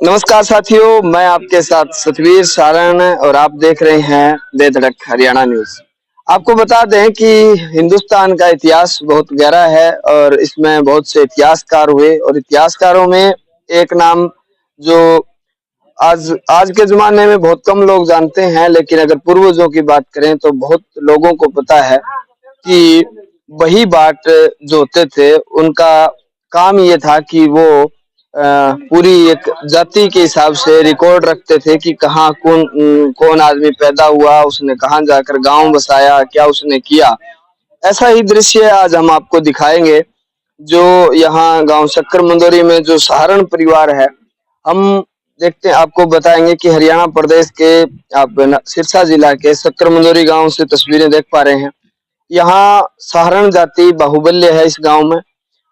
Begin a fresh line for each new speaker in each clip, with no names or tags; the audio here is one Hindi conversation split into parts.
नमस्कार साथियों, मैं आपके साथ सतवीर सारण और आप देख रहे हैं बेधड़क हरियाणा न्यूज। आपको बता दें कि हिंदुस्तान का इतिहास बहुत गहरा है और इसमें बहुत से इतिहासकार हुए और इतिहासकारों में एक नाम जो आज आज के ज़माने में बहुत कम लोग जानते हैं, लेकिन अगर पूर्वजों की बात करें तो बहुत लोगों को पता है कि वही बाट जो होते थे, उनका काम ये था कि वो पूरी एक जाति के हिसाब से रिकॉर्ड रखते थे कि कहाँ कौन आदमी पैदा हुआ, उसने कहाँ जाकर गाँव बसाया, क्या उसने किया। ऐसा ही दृश्य आज हम आपको दिखाएँगे, जो यहाँ गाँव शक्कर मंदोरी में जो सहारण परिवार है। हम देखते हैं, आपको बताएँगे कि हरियाणा प्रदेश के आप न सिरसा जिला के शक्कर मंदोरी गाँव से तस्वीरें देख पा रहे हैं। यहाँ सहारण जाति बाहुबल्य है इस गाँव में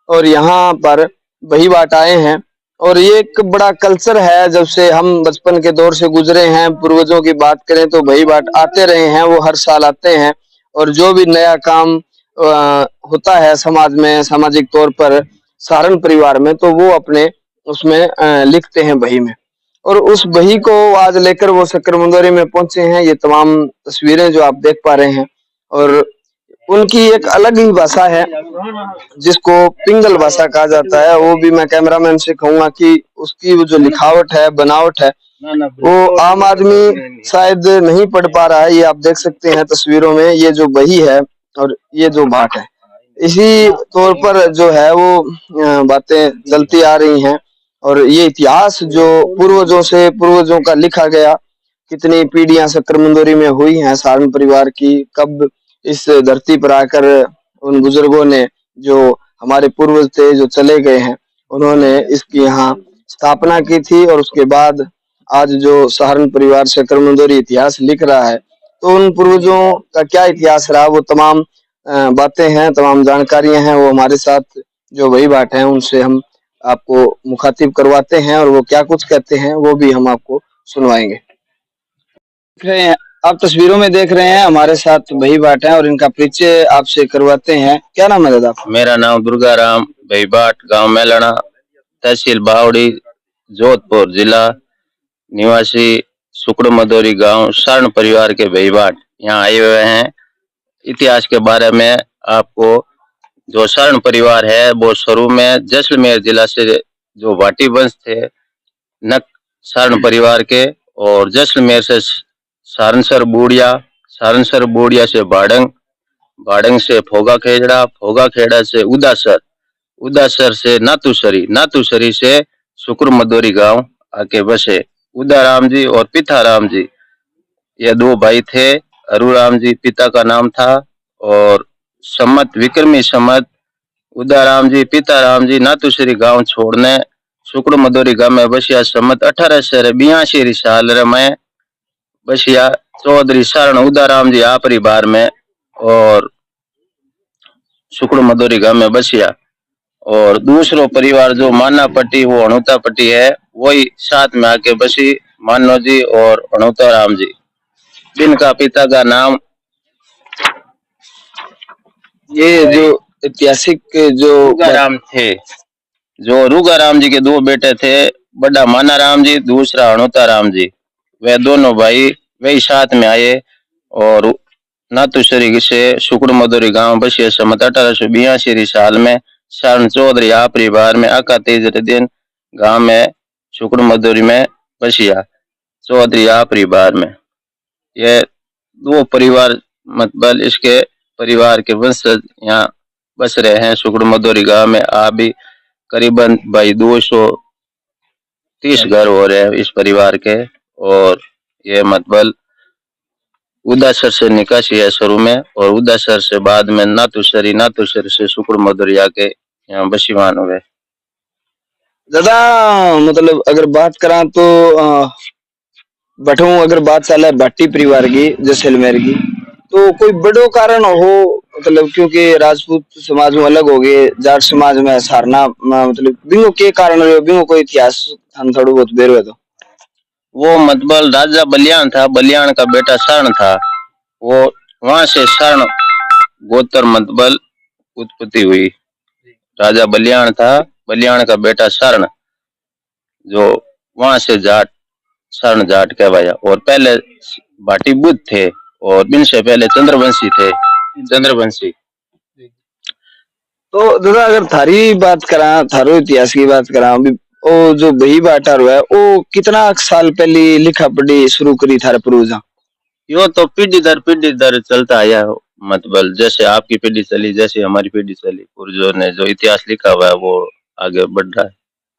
और यहाँ पर वही बाट आए हैं और ये एक बड़ा कल्चर है। जब से हम बचपन के दौर से गुजरे हैं, पूर्वजों की बात करें तो वही बाट आते रहे हैं, वो हर साल आते हैं और जो भी नया काम होता है समाज में, सामाजिक तौर पर सहारण परिवार में, तो वो अपने उसमें लिखते हैं बही में और उस बही को आज लेकर वो शक्कर मंदोरी में पहुंचे हैं। ये तमाम तस्वीरें जो आप देख पा रहे हैं और उनकी एक अलग ही भाषा है जिसको पिंगल भाषा कहा जाता है। वो भी मैं कैमरामैन से कहूंगा कि उसकी वो जो लिखावट है, बनावट है, वो आम आदमी शायद नहीं पढ़ पा रहा है। ये आप देख सकते हैं तस्वीरों में, ये जो बही है और ये जो बाट है, इसी तौर पर जो है वो बातें चलती आ रही हैं और ये इतिहास जो पूर्वजों का लिखा गया, कितनी पीढ़ियां शक्कर मंदोरी में हुई हैं सहारण परिवार की, कब इस धरती पर आकर उन बुजुर्गों ने, जो हमारे पूर्वज थे जो चले गए हैं, उन्होंने इसकी यहाँ स्थापना की थी और उसके बाद आज जो सहारण परिवार शक्कर मंदोरी इतिहास लिख रहा है, तो उन पूर्वजों का क्या इतिहास रहा, वो तमाम बातें हैं, तमाम जानकारियां हैं। वो हमारे साथ जो वही बाट हैं उनसे हम आपको मुखातिब करवाते हैं और वो क्या कुछ कहते हैं वो भी हम आपको सुनवाएंगे। देख रहे हैं, आप तस्वीरों में देख रहे हैं हमारे साथ वही बाट हैं और इनका परिचय आपसे करवाते हैं। क्या नाम है दादा?
मेरा नाम दुर्गा राम भाईबाट, गांव मेलना, तहसील बावड़ी, जोधपुर जिला, निवासी शुक्र मदोरी गांव, शरण परिवार के भाईबाट यहाँ आए हुए हैं। इतिहास के बारे में आपको, जो शरण परिवार है वो शुरू में जैसलमेर जिला से जो भाटी वंश थे, नक शरण परिवार के, और जैसलमेर से सारनसर बूढ़िया से बाड़ंग, बाड़ंग से फोगा खेड़ा से उदासर से नातूसरी से शुक्र मदोरी गांव आके बसे। उदाराम जी और पिताराम जी, ये दो भाई थे। अरुराम जी पिता का नाम था और विक्रमी सम्मत उदाराम जी पिताराम जी नातूसरी गांव छोड़ने शुक्र मदोरी गांव में बसिया। सम्मत 1882 साल में बसिया। चौधरी शरण उदाराम जी आपरी बार में और शुक्र मदोरी गांव में बसिया। और दूसरो परिवार जो माना पट्टी, वो अणुता पट्टी है, वही साथ में आके बसी, मानो जी और अणुता राम जी, जिनका पिता का नाम,
ये जो ऐतिहासिक जो
रूगाराम थे। जो रूगाराम जी के दो बेटे थे, बड़ा माना राम जी, दूसरा अणुता राम जी। वे दोनों भाई वही साथ में आए और नातूसरी से शुक्र मदोरी गांव बसिए। सम्मत 1882 साल में शरण चौधरी आपरी बार में आका तेजरे दिन गांव में शुक्र मदोरी में बसिया। चौधरी आपरी बार में ये दो परिवार, मतलब इसके परिवार के वंशज यहाँ बस रहे हैं शुक्र मदोरी गांव में। अभी करीबन भाई 230 घर हो रहे हैं इस परिवार के। और ये मतलब उदासर से निकासी है शुरू में, और उदासर से बाद में नातूसरी से शुक्र मदोरिया के यहाँ बसीवान हुए।
दादा मतलब अगर बात करा तो बठू अगर बात चले भाटी परिवार की, जैसलमेर की, तो कोई बड़ो कारण हो, मतलब क्योंकि राजपूत समाज में अलग हो गए, जाट समाज में सारना, मतलब बिंगो के कारण बिंगो कोई इतिहास हम थोड़ा बहुत बेर तो
वो मतलब राजा बलियान था, बलियान का बेटा शरण था। वो वहां से शरण गोत्र मतलब उत्पत्ति हुई। राजा बलियान था, बलियान का बेटा शरण, जो वहां से जाट सर्ण जाट कहवाया। और पहले भाटी बुद्ध थे और इनसे पहले चंद्रवंशी थे, चंद्रवंशी।
तो दादा अगर थारी बात करा, थारो इतिहास की बात करा, अभी ओ जो बही बाटा है वो कितना साल पहले लिखा पढ़ी शुरू करी थारे पूर्वजा?
यो तो पीढ़ी दर चलता आया हो, मतलब जैसे आपकी पीढ़ी चली, जैसे हमारी पीढ़ी चली, पूर्वजों ने जो इतिहास लिखा हुआ है वो आगे बढ़ रहा है।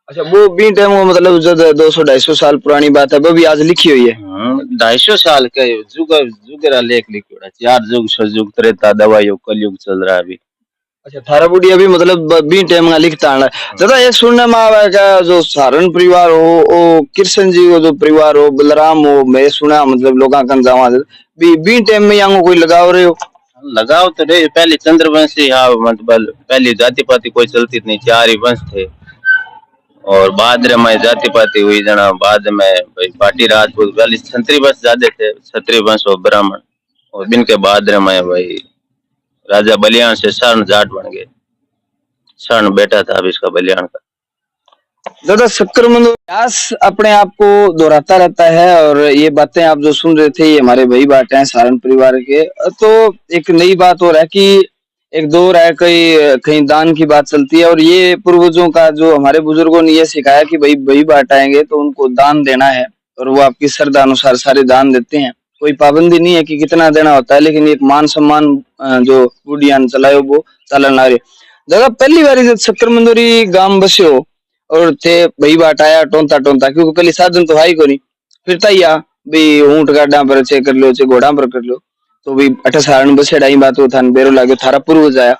अच्छा, वो भी टाइम वो मतलब जो 200-250 साल पुरानी बात है वो भी आज लिखी हुई है?
250 साल का जुग जुगरा लेख लिखा है, 4 युग सतयुग त्रेता दवा युग कलयुग चल रहा है अभी।
अच्छा, थारा बुढ़िया भी मतलब बी टाइम का लिखता है दादा। एक सुनने में आवा का जो सारण परिवार हो, ओ कृष्ण जी को जो परिवार हो, बलराम हो, मैं सुना मतलब लोगा कन जावा बी टाइम में यहाँ कोई लगाव रहे हो?
लगाव तो रहे, पहले चंद्रवंशी, हाँ मतलब पहली जाति पाति कोई चलती नहीं, 4 ही वंश थे। और बाद में जाति पाति हुई जना, बाद में भाई पाटी राजपूत पहले क्षत्रिय वंश ज्यादा थे, क्षत्रिय वंश और ब्राह्मण। और इनके बाद में भाई राजा बलियान से सर्ण जाट बन गए, सर्ण बेटा था अब इसका बलियान का।
दादा शक्कर इतिहास अपने आप को दोहराता रहता है और ये बातें आप जो सुन रहे थे ये हमारे भाई बाटे हैं सारण परिवार के। तो एक नई बात और है कि एक दौर है, कहीं कहीं दान की बात चलती है और ये पूर्वजों का जो हमारे बुजुर्गों ने ये सिखाया कि भाई बांटाएंगे तो उनको दान देना है और वो आपकी श्रद्धा अनुसार सारे दान देते हैं। कोई पाबंदी नहीं है कि कितना देना होता है, लेकिन एक मान सम्मान जो बुढ़िया चलायो वो चलन आ रही। दादा पहली बार जब शक्कर मंदोरी गांव बस्यो और थे भाई बाटाया टोंता टोंता, क्योंकि पहले साधन तो हाई को नहीं, फिर तैया भी ऊंट गाड़ा पर चे कर लो चे घोड़ा पर कर लो, तो भी अठा सारण बसेड़ा ही बात थान बेरो लागे थारा पूर्वज आया।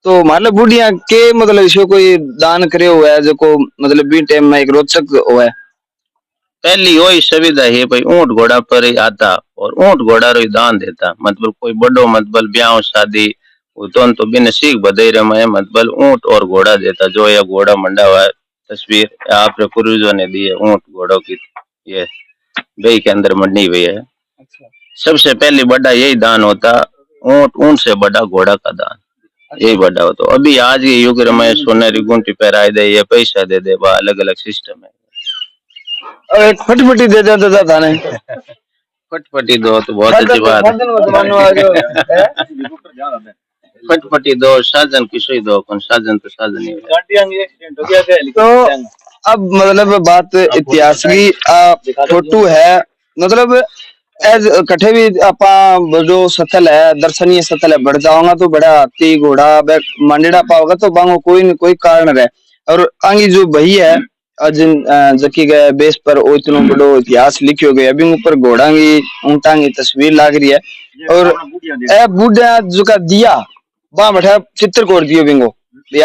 तो मतलब बुढ़िया के मतलब इसको कोई दान करे हुआ है जो को मतलब बी टाइम में एक रोचक हुआ है?
पहली वही सुविधा है भाई, ऊंट घोड़ा पर ही आता और ऊंट घोड़ा रो ही दान देता, मतलब कोई बड़ो मतलब ब्याह शादी तो बिन सीख बधाई में मतलब ऊंट और घोड़ा देता। जो यह घोड़ा मंडा हुआ है तस्वीर आपने पूर्वजों ने दी है, ऊंट घोड़ों की ये बई के अंदर मंडी हुई है।
अच्छा।
सबसे पहले बड़ा यही दान होता, ऊंट ऊंट से बड़ा घोड़ा का दान, यही बड़ा हो। तो अभी आज के युग में सोनेरी गुंटी पहराई दे, ये पैसा दे दे, अलग अलग सिस्टम है।
और एक फटफटी दे देता था थाने।
फटफटी दो तो बहुत अच्छी बात है। फटफटी दो, साजन किसो दो, कौन साजन तो साजन ही है।
तो अब मतलब बात इतिहास की फोटो है, मतलब एज कठे भी आपा जो सथल है दर्शनीय सथल है बढ़ जाओगा तो बड़ा हाथी घोड़ा मंडेड़ा पाओगा तो बांगो कोई न कोई कारण रहे। और आगे जो बही है जिन जकी गए बेस पर ओ इतनो बड़ो इतिहास लिखियो गया, अभी ऊपर घोड़ा की ऊंटा की तस्वीर लाग रही है और ए बूढ़ा जो का दिया वहां बैठा चित्र कोड दियो बिंगो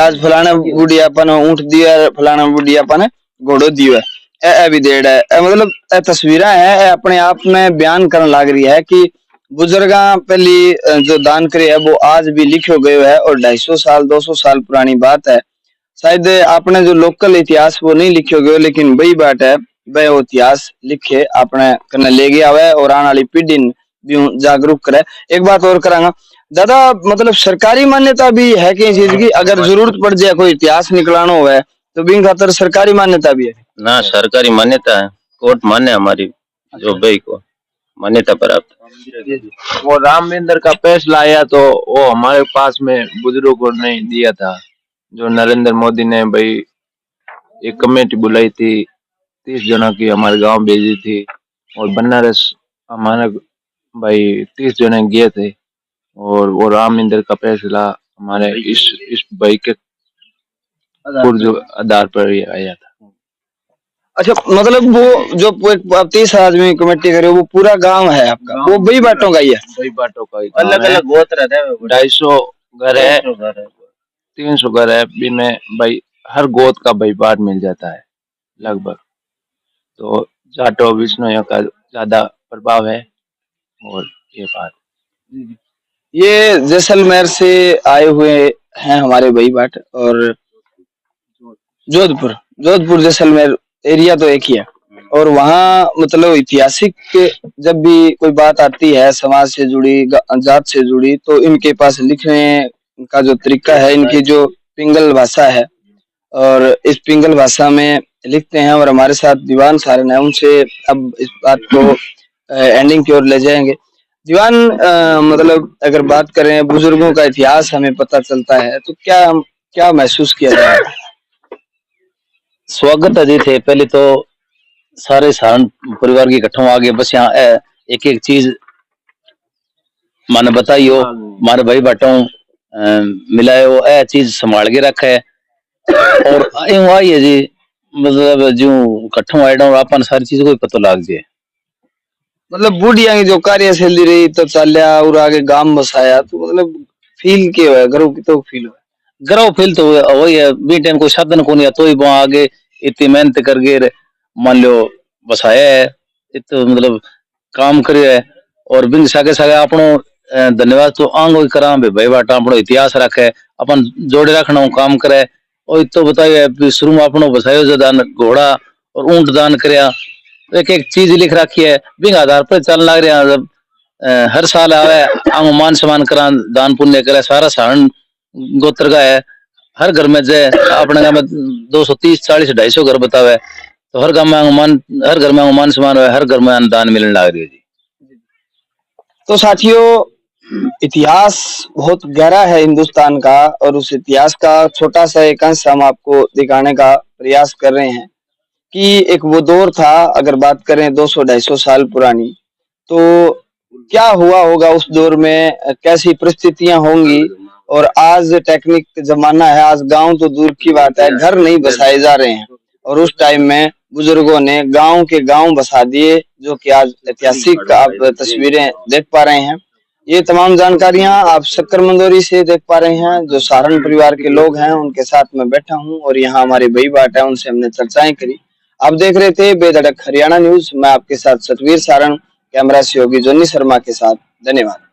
आज फलाना बुढ़िया पन ऊंट दिया, फलाना बुढ़िया पन घोड़ो दियो है, ए भी डेढ़ है। मतलब तस्वीरें है अपने आप में बयान करने लग रही है कि बुजुर्गा पहली जो दान करे है वो आज भी लिखो गयो है और 250 साल 200 साल पुरानी बात है। शायद आपने जो लोकल इतिहास वो नहीं लिखो गयो, लेकिन वही बात है वह वो इतिहास लिखे अपने कने ले गया हुआ और आने वाली पीढ़ी भी जागरूक करे। एक बात और करांगा दादा, मतलब सरकारी मान्यता भी है कि चीज की अगर जरूरत पड़ जाए कोई इतिहास निकलाना हो है तो बिन खातर सरकारी मान्यता भी है
ना? सरकारी मान्यता है, कोर्ट मान्य हमारी जो भाई को मान्यता प्राप्त।
वो राम मंदिर का फैसला आया तो वो हमारे पास में बुजुर्गों को नहीं दिया था, जो नरेंद्र मोदी ने भाई एक कमेटी बुलाई थी, 30 जनों की हमारे गांव भेजी थी और बनारस हमारे भाई 30 जने गए थे और वो राम मंदिर का फैसला हमारे इस भाई के आधार पर ही आया था।
अच्छा, मतलब वो जो 30 आदमी कमेटी करे वो पूरा गांव है आपका, वो वही बाटों का ही है?
वही बाटों का ही
अलग अलग गोत्र है,
250 घर है, 300 घर है, बिना भाई हर गोत का भाई बाट मिल जाता है लगभग। तो जाटो विष्णु का ज्यादा प्रभाव है और ये बात।
ये जैसलमेर से आए हुए हैं हमारे भाई बाट और जोधपुर जैसलमेर एरिया तो एक ही है और वहाँ मतलब ऐतिहासिक जब भी कोई बात आती है समाज से जुड़ी जात से जुड़ी तो इनके पास लिखने का जो तरीका है, इनकी जो पिंगल भाषा है और इस पिंगल भाषा में लिखते हैं और हमारे साथ दीवान सारन है। उनसे अब इस बात को एंडिंग की ओर ले जाएंगे। दीवान, मतलब अगर बात करें बुजुर्गों का इतिहास हमें पता चलता है तो क्या क्या महसूस किया जाए?
स्वागत अजय थे। पहले तो सारे सारण परिवार के इकट्ठों आगे बस यहाँ एक एक चीज माने बताइयो, मारे भाई बाटो मिलायो, ए चीज संभाल के रखा है। और यूं आई है जी, मतलब जो इकट्ठों आए और अपन सारी चीज को पता लग जाए।
मतलब बूढ़िया की जो कार्यशैली रही तो चाल्या और आगे गांव बसाया, तो मतलब फील के हुआ घरों की तो फील हुआ
ग्रह फील तो वही है। बी टाइम कोई साधन को नहीं, तो ही वहां आगे इतनी मेहनत करके मान लो बसाया है, इतो मतलब काम करे है। और बिन सागे सागे अपनो धन्यवाद तो आंगो ही करा भाई बाटा अपनो इतिहास रखे, अपन जोड़े रखना काम करे। और तो बताइए शुरू में अपनो बसायो जो दान घोड़ा और ऊंट दान करया, एक एक चीज लिख रखी है, बिन आधार पर चल लग रहा है। जब हर साल आवे आंगो मान सम्मान करा, दान पुण्य करे, सारा सारण गोत्र का है। हर घर में जे अपने गांव में 230 40 250 घर बतावे, तो हर गांव में हर घर में मान सम्मान है, हर घर में दान मिलने लग रही है जी।
तो साथियों, इतिहास बहुत गहरा है हिंदुस्तान का, और उस इतिहास का छोटा सा एक अंश हम आपको दिखाने का प्रयास कर रहे हैं कि एक वो दौर था, अगर बात करें 200-250 साल पुरानी, तो क्या हुआ होगा उस दौर में, कैसी परिस्थितियां होंगी। और आज टेक्निक जमाना है, आज गांव तो दूर की बात है, घर नहीं बसाए जा रहे हैं, और उस टाइम में बुजुर्गों ने गांव के गांव बसा दिए, जो कि आज ऐतिहासिक आप तस्वीरें देख पा रहे हैं। ये तमाम जानकारियां आप शक्कर मंदोरी से देख पा रहे हैं, जो सारण परिवार के लोग हैं उनके साथ मैं बैठा हूं, और यहाँ हमारे भाई बाट है, उनसे हमने चर्चाएं करी। आप देख रहे थे बेधड़क हरियाणा न्यूज, मैं आपके साथ सतवीर सारण, कैमरा सहयोगी जोनी शर्मा के साथ। धन्यवाद।